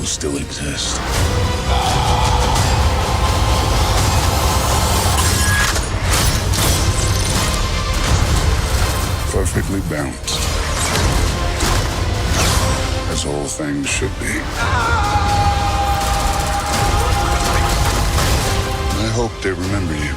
will still exist. Perfectly balanced, as all things should be. I hope they remember you.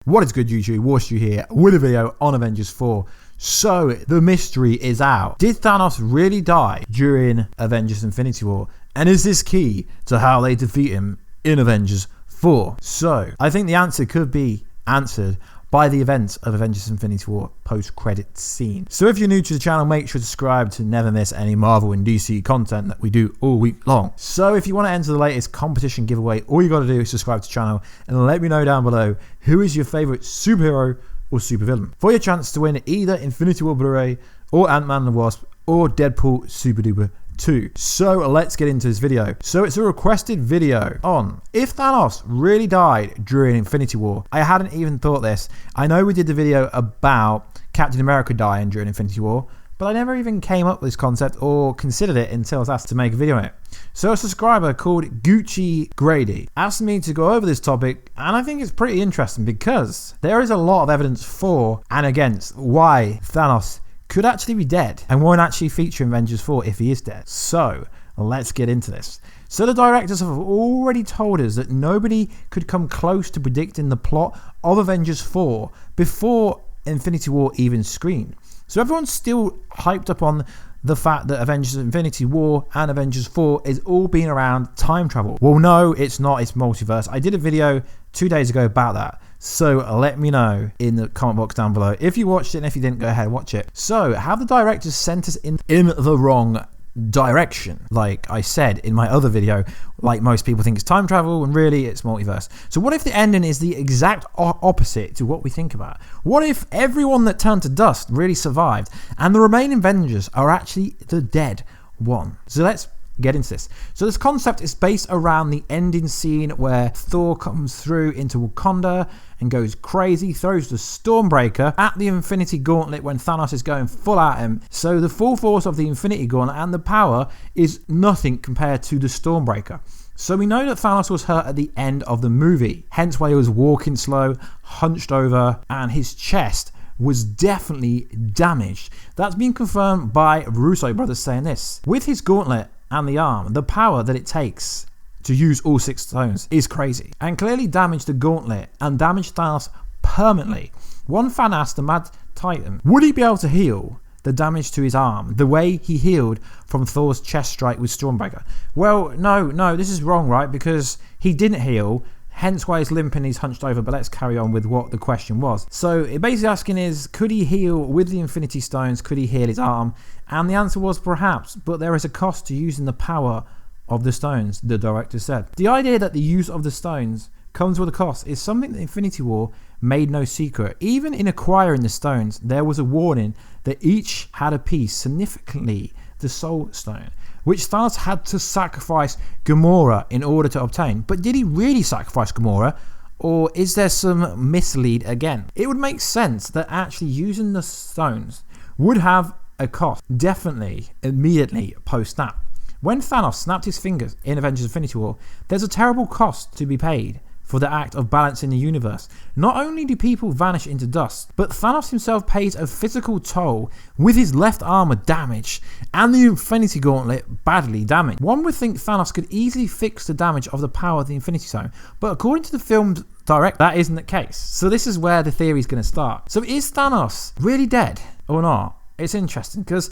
What is good, YouTube? Warstu here with a video on Avengers 4. So, the mystery is out. Did Thanos really die during Avengers Infinity War? And is this key to how they defeat him in Avengers 4? So, I think the answer could be answered by the events of Avengers Infinity War post-credit scene. So if you're new to the channel, make sure to subscribe to never miss any Marvel and DC content that we do all week long. So if you want to enter the latest competition giveaway, all you got to do is subscribe to the channel and let me know down below who is your favorite superhero or supervillain for your chance to win either Infinity War Blu-ray or Ant-Man and the Wasp or Deadpool Super Duper 2. So let's get into this video. So it's a requested video on if Thanos really died during Infinity War. I hadn't even thought this. I know we did the video about Captain America dying during Infinity War, but I never even came up with this concept or considered it until I was asked to make a video on it. So a subscriber called Gucci Grady asked me to go over this topic, and I think it's pretty interesting because there is a lot of evidence for and against why Thanos could actually be dead and won't actually feature in Avengers 4 if he is dead. So let's get into this. So the directors have already told us that nobody could come close to predicting the plot of Avengers 4 before Infinity War even screened. So everyone's still hyped up on the fact that Avengers Infinity War and Avengers 4 is all being around time travel. Well, no, it's not. It's multiverse. I did a video 2 days ago about that. So let me know in the comment box down below if you watched it, and if you didn't, go ahead and watch it. So have the directors sent us in the wrong direction? Like I said in my other video, like most people think it's time travel and really it's multiverse. So what if the ending is the exact opposite to what we think about? What if everyone that turned to dust really survived and the remaining Avengers are actually the dead one? So let's get into this. So this concept is based around the ending scene where Thor comes through into Wakanda and goes crazy, throws the Stormbreaker at the Infinity Gauntlet when Thanos is going full at him. So the full force of the Infinity Gauntlet and the power is nothing compared to the Stormbreaker. So we know that Thanos was hurt at the end of the movie, hence why he was walking slow, hunched over, and his chest was definitely damaged. That's been confirmed by Russo brothers saying this. With his gauntlet and the arm, the power that it takes to use all 6 stones is crazy, and clearly damaged the gauntlet and damaged Thanos permanently. One fan asked the Mad Titan, would he be able to heal the damage to his arm the way he healed from Thor's chest strike with Stormbreaker? Well, no, this is wrong, right? Because he didn't heal, hence why he's limping, he's hunched over. But let's carry on with what the question was. So it basically asking is, could he heal with the Infinity Stones? Could he heal his arm? And the answer was perhaps, but there is a cost to using the power of the stones, the director said. The idea that the use of the stones comes with a cost is something that Infinity War made no secret. Even in acquiring the stones, there was a warning that each had a piece, significantly the Soul Stone, which Thanos had to sacrifice Gamora in order to obtain. But did he really sacrifice Gamora, or is there some mislead again? It would make sense that actually using the stones would have a cost, definitely immediately post-snap. When Thanos snapped his fingers in Avengers Infinity War, there's a terrible cost to be paid for the act of balancing the universe. Not only do people vanish into dust, but Thanos himself pays a physical toll with his left armor damaged and the Infinity Gauntlet badly damaged. One would think Thanos could easily fix the damage of the power of the Infinity Stone, but according to the film's director, that isn't the case. So this is where the theory is going to start. So is Thanos really dead or not? It's interesting because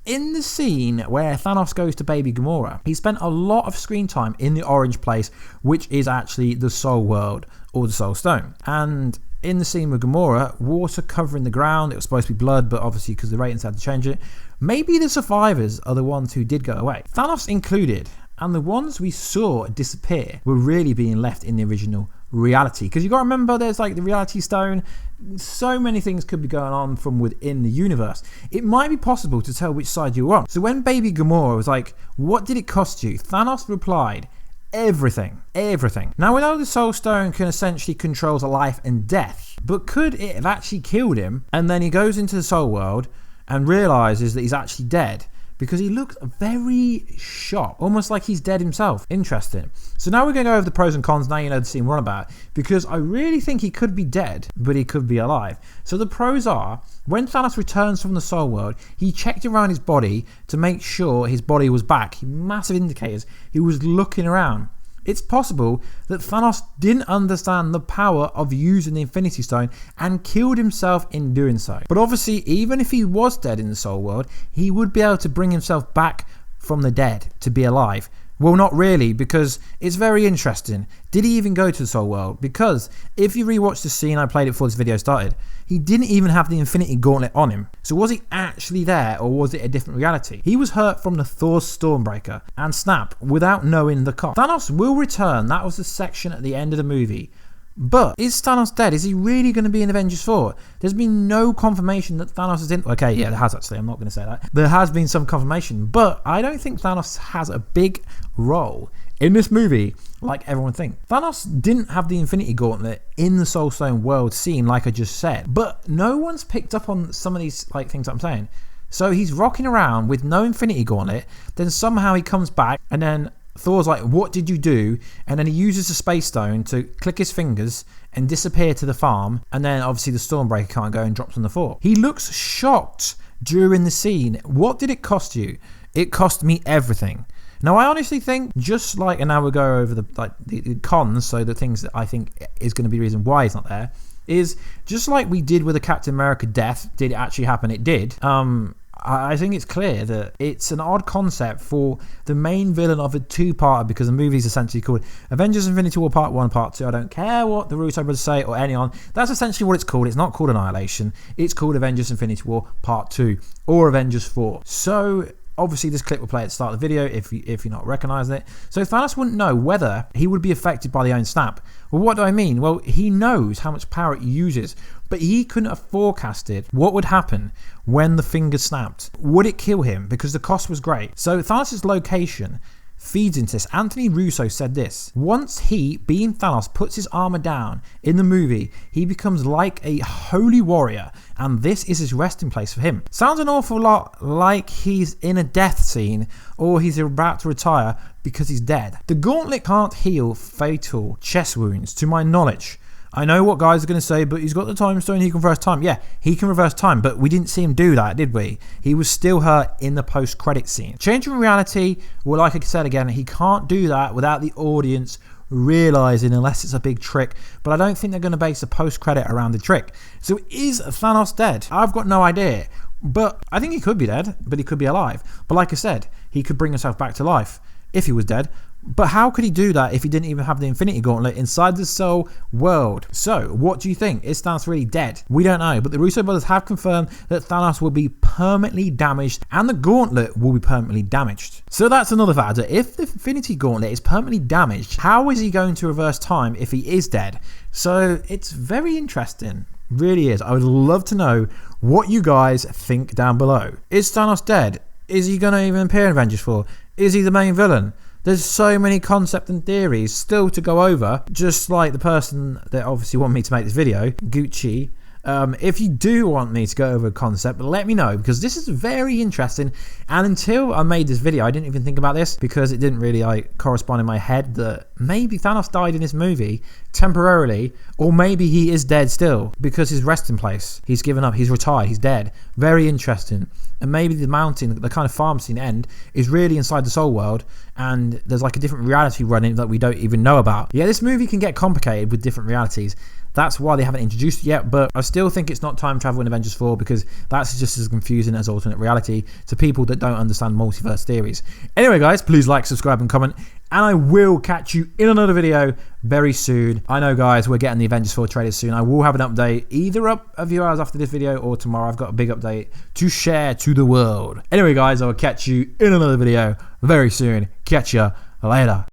in the scene where Thanos goes to baby Gamora, he spent a lot of screen time in the orange place, which is actually the Soul World or the Soul Stone. And in the scene with Gamora, water covering the ground, it was supposed to be blood, but obviously because the ratings had to change it, maybe the survivors are the ones who did go away. Thanos included and the ones we saw disappear were really being left in the original reality. Because you got to remember, there's like the reality stone. So many things could be going on from within the universe. It might be possible to tell which side you're on. So when baby Gamora was like, what did it cost you? Thanos replied, everything. Now we know the Soul Stone can essentially control life and death, but could it have actually killed him? And then he goes into the Soul World and realizes that he's actually dead, because he looks very shocked, almost like he's dead himself. Interesting. So now we're going to go over the pros and cons. Now you know the scene we're on about, because I really think he could be dead, but he could be alive. So the pros are, when Thanos returns from the Soul World, he checked around his body to make sure his body was back. Massive indicators. He was looking around. It's possible that Thanos didn't understand the power of using the Infinity Stone and killed himself in doing so. But obviously, even if he was dead in the Soul World, he would be able to bring himself back from the dead to be alive. Well, not really, because it's very interesting. Did he even go to the Soul World? Because if you rewatch the scene, I played it before this video started, he didn't even have the Infinity Gauntlet on him. So was he actually there, or was it a different reality? He was hurt from the Thor's Stormbreaker and Snap without knowing the cost. Thanos will return. That was the section at the end of the movie. But is Thanos dead? Is he really going to be in Avengers 4? There's been no confirmation that Thanos is in. Okay, yeah, there has actually. I'm not going to say that. There has been some confirmation, but I don't think Thanos has a big role in this movie like everyone thinks. Thanos didn't have the Infinity Gauntlet in the Soul Stone world scene, like I just said, but no one's picked up on some of these like things that I'm saying. So he's rocking around with no Infinity Gauntlet, then somehow he comes back, and then Thor's like, what did you do? And then he uses the Space Stone to click his fingers and disappear to the farm, and then obviously the Stormbreaker can't go and drops on the floor. He looks shocked during the scene. What did it cost you? It cost me everything. Now I honestly think, just like, and now we'll go over the cons, so the things that I think is going to be the reason why he's not there, is just like we did with the Captain America death. Did it actually happen? It did. I think it's clear that it's an odd concept for the main villain of a two-parter, because the movie is essentially called Avengers Infinity War Part 1, Part 2. I don't care what the Russo brothers say or anyone. That's essentially what it's called. It's not called Annihilation. It's called Avengers Infinity War Part 2 or Avengers 4. So obviously this clip will play at the start of the video if you're not recognizing it. So Thanos wouldn't know whether he would be affected by the own snap. Well, what do I mean? Well, he knows how much power it uses, but he couldn't have forecasted what would happen when the finger snapped. Would it kill him? Because the cost was great. So Thanos' location feeds into this. Anthony Russo said this: once he, being Thanos, puts his armor down in the movie, he becomes like a holy warrior, and this is his resting place for him. Sounds an awful lot like he's in a death scene, or he's about to retire because he's dead. The gauntlet can't heal fatal chest wounds, to my knowledge. I know what guys are going to say, but he's got the time stone, he can reverse time. Yeah, he can reverse time, but we didn't see him do that, did we? He was still hurt in the post-credit scene. Changing reality, well, like I said again, he can't do that without the audience realizing, unless it's a big trick, but I don't think they're going to base a post-credit around the trick. So is Thanos dead? I've got no idea, but I think he could be dead, but he could be alive. But like I said, he could bring himself back to life if he was dead. But how could he do that if he didn't even have the Infinity Gauntlet inside the Soul World? So, what do you think? Is Thanos really dead? We don't know, but the Russo brothers have confirmed that Thanos will be permanently damaged and the Gauntlet will be permanently damaged. So that's another factor. If the Infinity Gauntlet is permanently damaged, how is he going to reverse time if he is dead? So, it's very interesting. Really is. I would love to know what you guys think down below. Is Thanos dead? Is he going to even appear in Avengers 4? Is he the main villain? There's so many concepts and theories still to go over, just like the person that obviously wanted me to make this video, Gucci. If you do want me to go over a concept, let me know, because this is very interesting. And until I made this video, I didn't even think about this, because it didn't really correspond in my head that maybe Thanos died in this movie temporarily, or maybe he is dead still because his resting place, he's given up, he's retired, he's dead. Very interesting. And maybe the mountain, the kind of farm scene end, is really inside the Soul World, and there's like a different reality running that we don't even know about. Yeah, this movie can get complicated with different realities. That's why they haven't introduced it yet, but I still think it's not time travel in Avengers 4, because that's just as confusing as alternate reality to people that don't understand multiverse theories. Anyway guys, please like, subscribe and comment, and I will catch you in another video very soon. I know guys, we're getting the Avengers 4 trailers soon. I will have an update either up a few hours after this video or tomorrow. I've got a big update to share to the world. Anyway guys, I will catch you in another video very soon. Catch ya. Later.